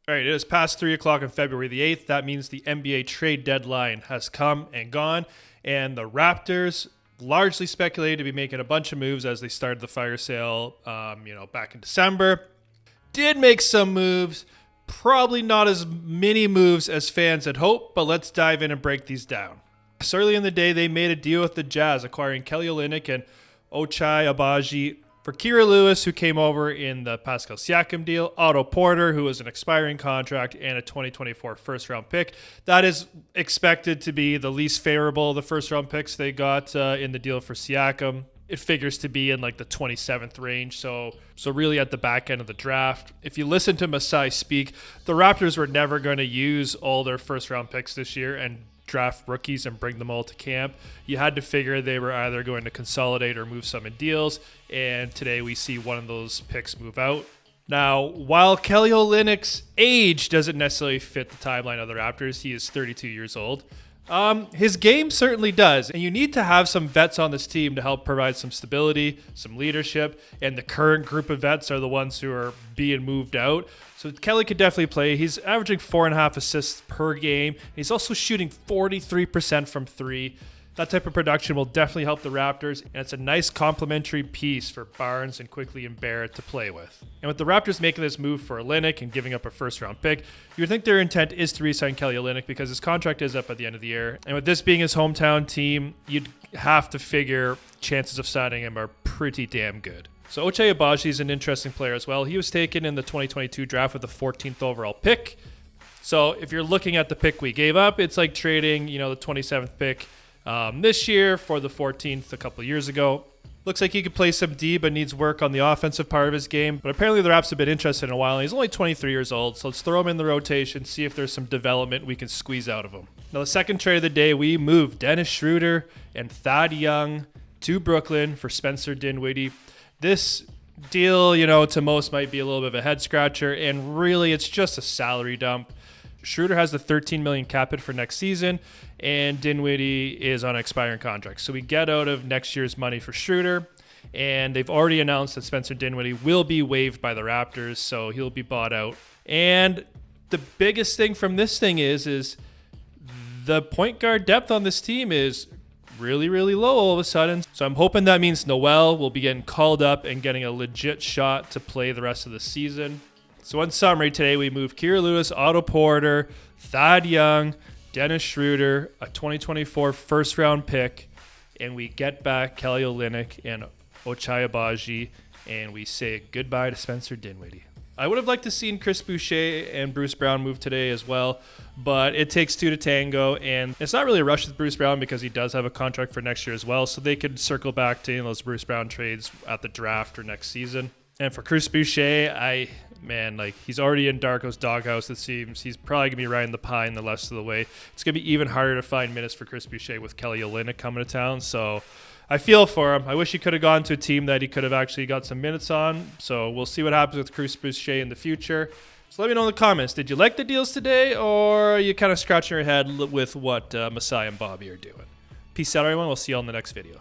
All right, it is past 3 o'clock on February the 8th. That means the NBA trade deadline has come and gone, and the Raptors largely speculated to be making a bunch of moves as they started the fire sale, back in December. Did make some moves, probably not as many moves as fans had hoped, but let's dive in and break these down. So early in the day, they made a deal with the Jazz, acquiring Kelly Olynyk and Ochai Agbaji for Kira Lewis, who came over in the Pascal Siakam deal, Otto Porter, who was an expiring contract, and a 2024 first-round pick. That is expected to be the least favorable of the first-round picks they got in the deal for Siakam. It figures to be in like the 27th range, so really at the back end of the draft. If you listen to Masai speak, the Raptors were never going to use all their first-round picks this year and draft rookies and bring them all to camp. You had to figure they were either going to consolidate or move some in deals, and today we see one of those picks move out. Now, while Kelly Olynyk's age doesn't necessarily fit the timeline of the Raptors, he is 32 years old. His game certainly does, and you need to have some vets on this team to help provide some stability, some leadership, and the current group of vets are the ones who are being moved out. So Kelly could definitely play. He's averaging 4.5 assists per game. He's also shooting 43% from three. That type of production will definitely help the Raptors, and it's a nice complementary piece for Barnes and Quickly and Barrett to play with. And with the Raptors making this move for Olynyk and giving up a first-round pick, you would think their intent is to re-sign Kelly Olynyk because his contract is up at the end of the year. And with this being his hometown team, you'd have to figure chances of signing him are pretty damn good. So Ochai Agbaji is an interesting player as well. He was taken in the 2022 draft with the 14th overall pick. So if you're looking at the pick we gave up, it's like trading, the 27th pick this year for the 14th a couple of years ago. Looks like he could play some D, but needs work on the offensive part of his game. But apparently the Raps have been interested in a while, and he's only 23 years old, so let's throw him in the rotation, see if there's some development we can squeeze out of him. Now, the second trade of the day, we moved Dennis Schröder and Thaddeus to Brooklyn for Spencer Dinwiddie. This deal, to most might be a little bit of a head-scratcher, and really it's just a salary dump. Schröder has the $13 million cap hit for next season, and Dinwiddie is on an expiring contract. So we get out of next year's money for Schröder, and they've already announced that Spencer Dinwiddie will be waived by the Raptors, so he'll be bought out. And the biggest thing from this thing is the point guard depth on this team is really, really low all of a sudden. So I'm hoping that means Noel will be getting called up and getting a legit shot to play the rest of the season. So in summary, today we moved Kira Lewis, Otto Porter, Thad Young, Dennis Schröder, a 2024 first-round pick, and we get back Kelly Olynyk and Ochai Agbaji, and we say goodbye to Spencer Dinwiddie. I would have liked to seen Chris Boucher and Bruce Brown move today as well, but it takes two to tango, and it's not really a rush with Bruce Brown because he does have a contract for next year as well, so they could circle back to those Bruce Brown trades at the draft or next season. And for Chris Boucher, he's already in Darko's doghouse, it seems. He's probably going to be riding the pine the rest of the way. It's going to be even harder to find minutes for Chris Boucher with Kelly Olynyk coming to town. So I feel for him. I wish he could have gone to a team that he could have actually got some minutes on. So we'll see what happens with Chris Boucher in the future. So let me know in the comments. Did you like the deals today, or are you kind of scratching your head with what Masai and Bobby are doing? Peace out, everyone. We'll see you all in the next video.